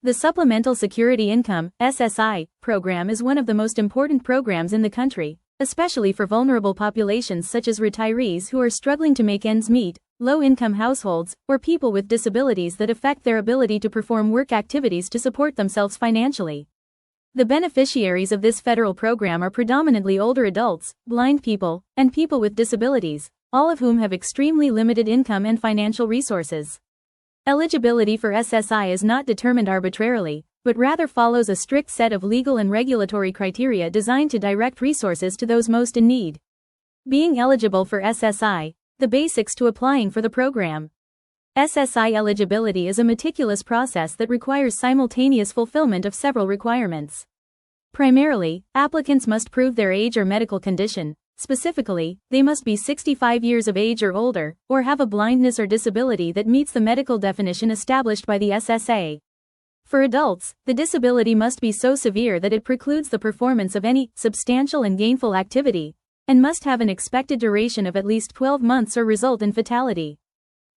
The Supplemental Security Income (SSI) program is one of the most important programs in the country, especially for vulnerable populations such as retirees who are struggling to make ends meet, low-income households, or people with disabilities that affect their ability to perform work activities to support themselves financially. The beneficiaries of this federal program are predominantly older adults, blind people, and people with disabilities, all of whom have extremely limited income and financial resources. Eligibility for SSI is not determined arbitrarily, but rather follows a strict set of legal and regulatory criteria designed to direct resources to those most in need. Being eligible for SSI, the basics to applying for the program. SSI eligibility is a meticulous process that requires simultaneous fulfillment of several requirements. Primarily, applicants must prove their age or medical condition. Specifically, they must be 65 years of age or older, or have a blindness or disability that meets the medical definition established by the SSA. For adults, the disability must be so severe that it precludes the performance of any substantial and gainful activity, and must have an expected duration of at least 12 months or result in fatality.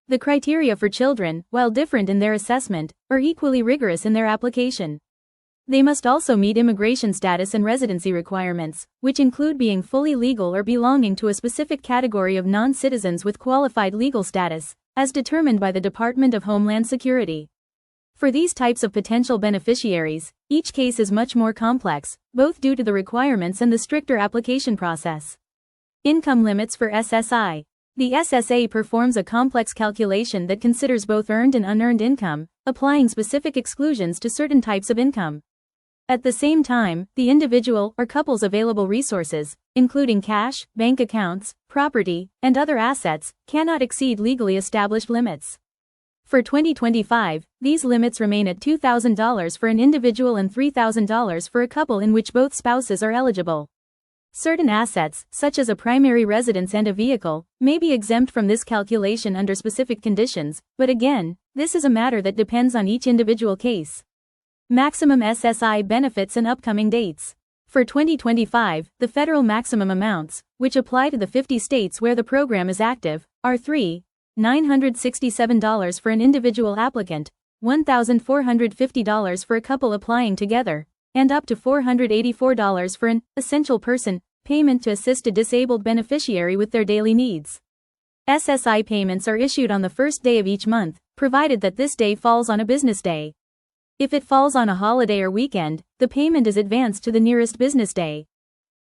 The criteria for children, while different in their assessment, are equally rigorous in their application. They must also meet immigration status and residency requirements, which include being fully legal or belonging to a specific category of non-citizens with qualified legal status, as determined by the Department of Homeland Security. For these types of potential beneficiaries, each case is much more complex, both due to the requirements and the stricter application process. Income limits for SSI. The SSA performs a complex calculation that considers both earned and unearned income, applying specific exclusions to certain types of income. At the same time, the individual or couple's available resources, including cash, bank accounts, property, and other assets, cannot exceed legally established limits. For 2025, these limits remain at $2,000 for an individual and $3,000 for a couple in which both spouses are eligible. Certain assets, such as a primary residence and a vehicle, may be exempt from this calculation under specific conditions, but again, this is a matter that depends on each individual case. Maximum SSI benefits and upcoming dates. For 2025, the federal maximum amounts, which apply to the 50 states where the program is active, are $3,967 for an individual applicant, $1,450 for a couple applying together, and up to $484 for an essential person payment to assist a disabled beneficiary with their daily needs. SSI payments are issued on the first day of each month, provided that this day falls on a business day. If it falls on a holiday or weekend, the payment is advanced to the nearest business day.